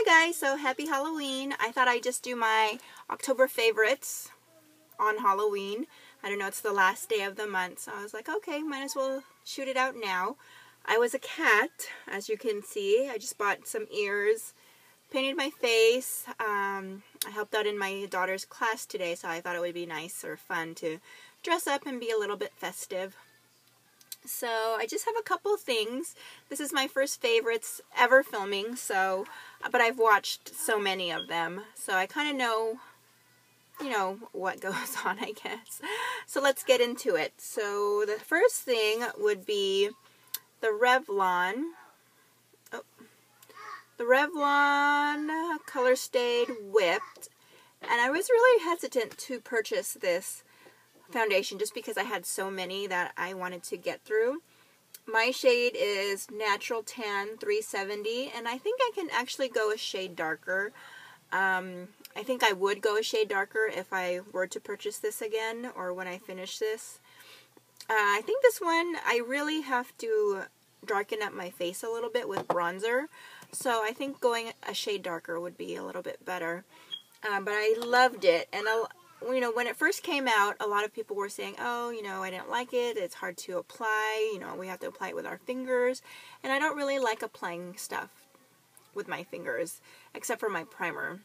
Hi guys, so happy Halloween. I thought I'd just do my October favorites on Halloween. I don't know, it's the last day of the month, so I was like, okay, might as well shoot it out now. I was a cat, as you can see. I just bought some ears, painted my face. I helped out in my daughter's class today, so I thought it would be nice or fun to dress up and be a little bit festive. So I just have a couple things. This is my first favorites ever filming, but I've watched so many of them, so I kind of know, what goes on, I guess. So let's get into it. So the first thing would be the Revlon Color Stayed Whipped, and I was really hesitant to purchase this foundation just because I had so many that I wanted to get through. My shade is Natural Tan 370, and I think I can actually go a shade darker. I think I would go a shade darker if I were to purchase this again or when I finish this. I think this one I really have to darken up my face a little bit with bronzer, so I think going a shade darker would be a little bit better. But I loved it, and when it first came out, a lot of people were saying, oh, I didn't like it, it's hard to apply, we have to apply it with our fingers, and I don't really like applying stuff with my fingers, except for my primer.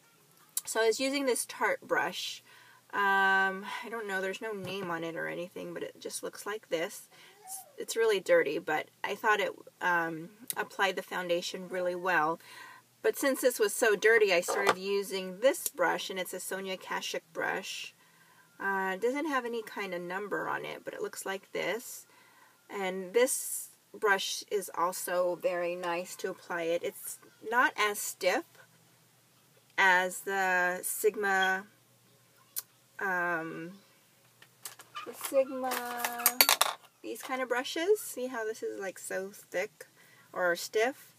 So I was using this Tarte brush. I don't know, there's no name on it or anything, but it just looks like this. It's really dirty, but I thought it applied the foundation really well. But since this was so dirty, I started using this brush, and it's a Sonia Kashuk brush. It doesn't have any kind of number on it, but it looks like this. And this brush is also very nice to apply it. It's not as stiff as the Sigma, these kind of brushes. See how this is like so thick or stiff?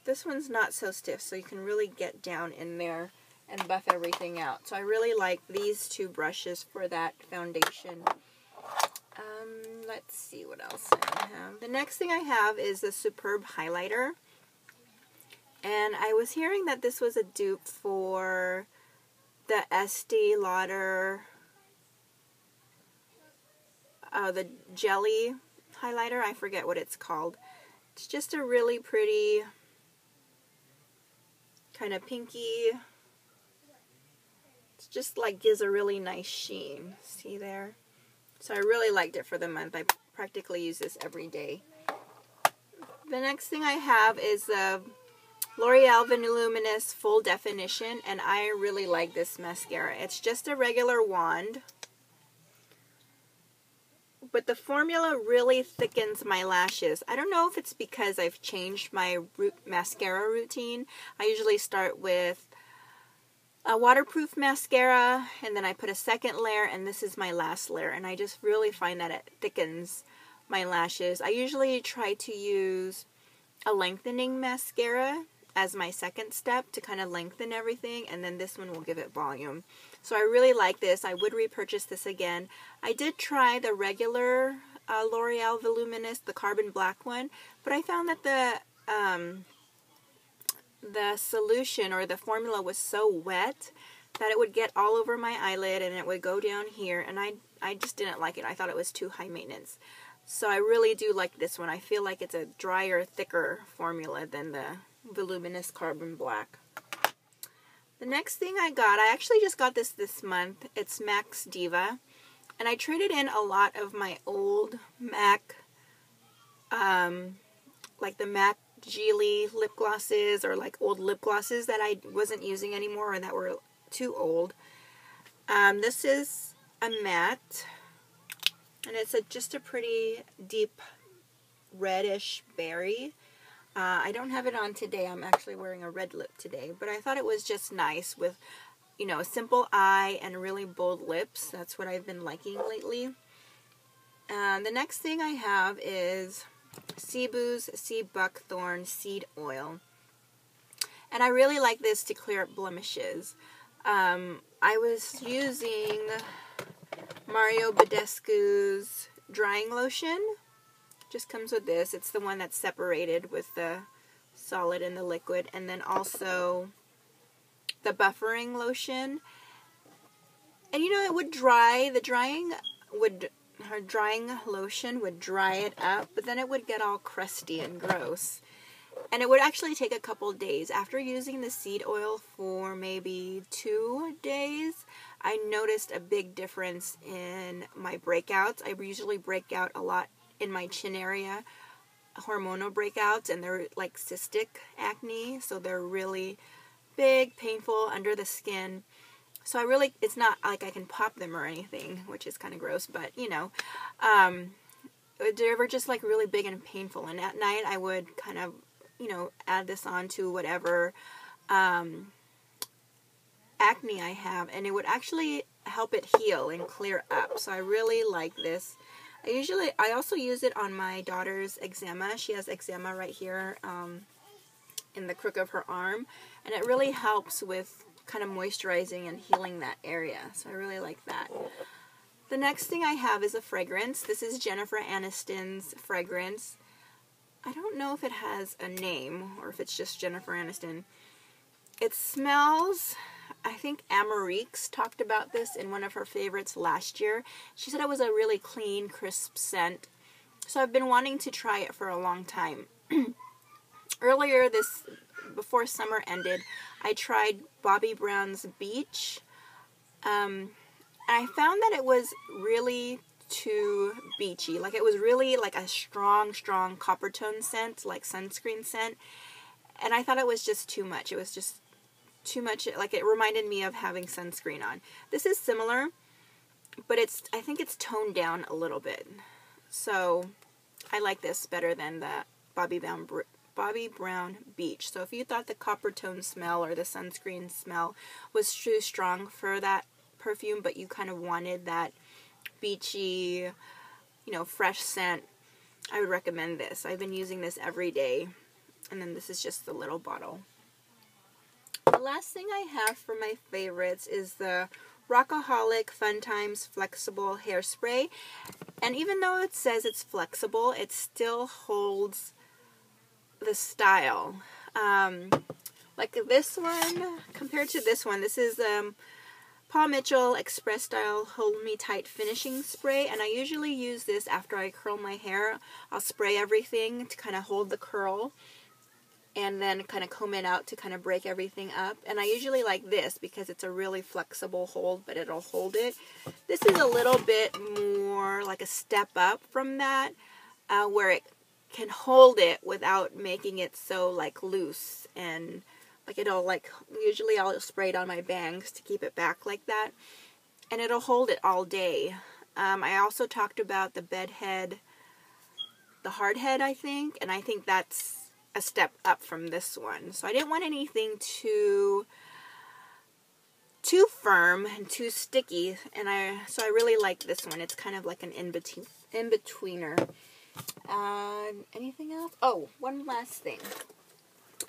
This one's not so stiff, so you can really get down in there and buff everything out. So I really like these two brushes for that foundation. Let's see what else I have. The next thing I have is the Superb Highlighter. And I was hearing that this was a dupe for the Estee Lauder, the Jelly highlighter. I forget what it's called. It's just a really pretty kind of pinky. It's just like gives a really nice sheen. See there? So I really liked it for the month. I practically use this every day. The next thing I have is the L'Oreal Voluminous Full Definition, and I really like this mascara. It's just a regular wand, but the formula really thickens my lashes. I don't know if it's because I've changed my mascara routine. I usually start with a waterproof mascara, and then I put a second layer, and this is my last layer, and I just really find that it thickens my lashes. I usually try to use a lengthening mascara as my second step to kind of lengthen everything, and then this one will give it volume. So I really like this. I would repurchase this again. I did try the regular L'Oreal Voluminous, the carbon black one, but I found that the solution or the formula was so wet that it would get all over my eyelid and it would go down here, and I just didn't like it. I thought it was too high maintenance. So I really do like this one. I feel like it's a drier, thicker formula than the Voluminous Carbon Black. The next thing I actually just got this month. It's MAC's Diva, and I traded in a lot of my old MAC, like the MAC Geely lip glosses, or like old lip glosses that I wasn't using anymore or that were too old. This is a matte, and it's just a pretty deep reddish berry. I don't have it on today. I'm actually wearing a red lip today, but I thought it was just nice with, a simple eye and really bold lips. That's what I've been liking lately. The next thing I have is Cebu's Sea Buckthorn Seed Oil, and I really like this to clear up blemishes. I was using Mario Badescu's drying lotion. Just comes with this. It's the one that's separated with the solid and the liquid. And then also the buffering lotion. And you know, it would dry, her drying lotion would dry it up, but then it would get all crusty and gross. And it would actually take a couple days. After using the seed oil for maybe 2 days, I noticed a big difference in my breakouts. I usually break out a lot in my chin area, hormonal breakouts, and they're like cystic acne, so they're really big, painful under the skin. So it's not like I can pop them or anything, which is kind of gross, but you know, they were just like really big and painful. And at night I would kind of, you know, add this on to whatever acne I have, and it would actually help it heal and clear up. So I really like this. I also use it on my daughter's eczema. She has eczema right here in the crook of her arm, and it really helps with kind of moisturizing and healing that area. So I really like that. The next thing I have is a fragrance. This is Jennifer Aniston's fragrance. I don't know if it has a name or if it's just Jennifer Aniston. It smells, I think Amarique's talked about this in one of her favorites last year. She said it was a really clean, crisp scent. So I've been wanting to try it for a long time. Earlier before summer ended, I tried Bobbi Brown's Beach. And I found that it was really too beachy. Like it was really like a strong copper tone scent, like sunscreen scent. And I thought it was just too much. It was just too much. Like it reminded me of having sunscreen on. This is similar, but I think it's toned down a little bit. So I like this better than the Bobbi Brown Beach. So if you thought the copper tone smell or the sunscreen smell was too strong for that perfume, but you kind of wanted that beachy, you know, fresh scent, I would recommend this. I've been using this every day, and then this is just the little bottle. The last thing I have for my favorites is the Rockaholic Fun Times Flexible Hairspray, and even though it says it's flexible, it still holds the style. Like this one, compared to this one, this is Paul Mitchell Express Style Hold Me Tight Finishing Spray, and I usually use this after I curl my hair. I'll spray everything to kind of hold the curl, and then kind of comb it out to kind of break everything up. And I usually like this because it's a really flexible hold, but it'll hold it. This is a little bit more like a step up from that, where it can hold it without making it so like loose, and like it'll like, usually I'll spray it on my bangs to keep it back like that, and it'll hold it all day. I also talked about the bed head, the hard head, I think, and I think that's a step up from this one. So I didn't want anything too firm and too sticky, and so I really like this one. It's kind of like an in-betweener. Anything else? Oh, one last thing.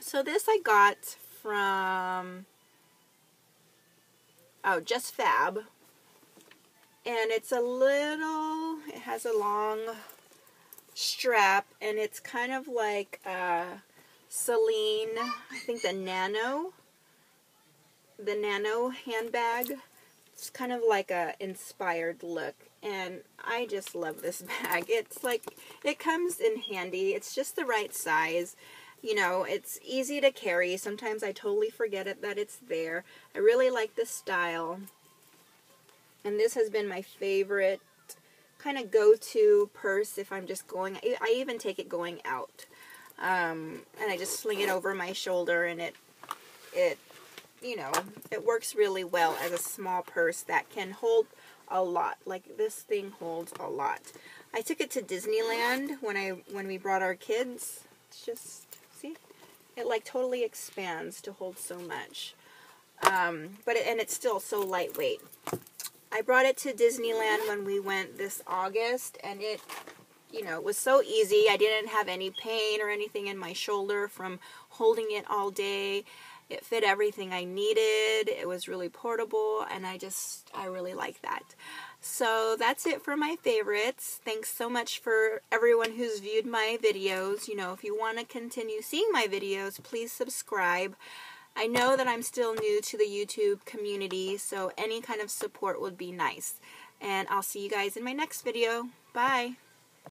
So this I got from Just Fab, and it has a long strap, and it's kind of like Celine, I think the Nano handbag. It's kind of like a inspired look, and I just love this bag. It's like, it comes in handy. It's just the right size. You know, it's easy to carry. Sometimes I totally forget that it's there. I really like the style, and this has been my favorite kind of go-to purse if I'm just going. I even take it going out, and I just sling it over my shoulder, and it you know, it works really well as a small purse that can hold a lot. Like this thing holds a lot. I took it to Disneyland when we brought our kids. It's just, see, it like totally expands to hold so much. And it's still so lightweight. I brought it to Disneyland when we went this August, and it, you know, it was so easy. I didn't have any pain or anything in my shoulder from holding it all day. It fit everything I needed. It was really portable, and I really like that. So that's it for my favorites. Thanks so much for everyone who's viewed my videos. You know, if you want to continue seeing my videos, please subscribe. I know that I'm still new to the YouTube community, so any kind of support would be nice. And I'll see you guys in my next video. Bye!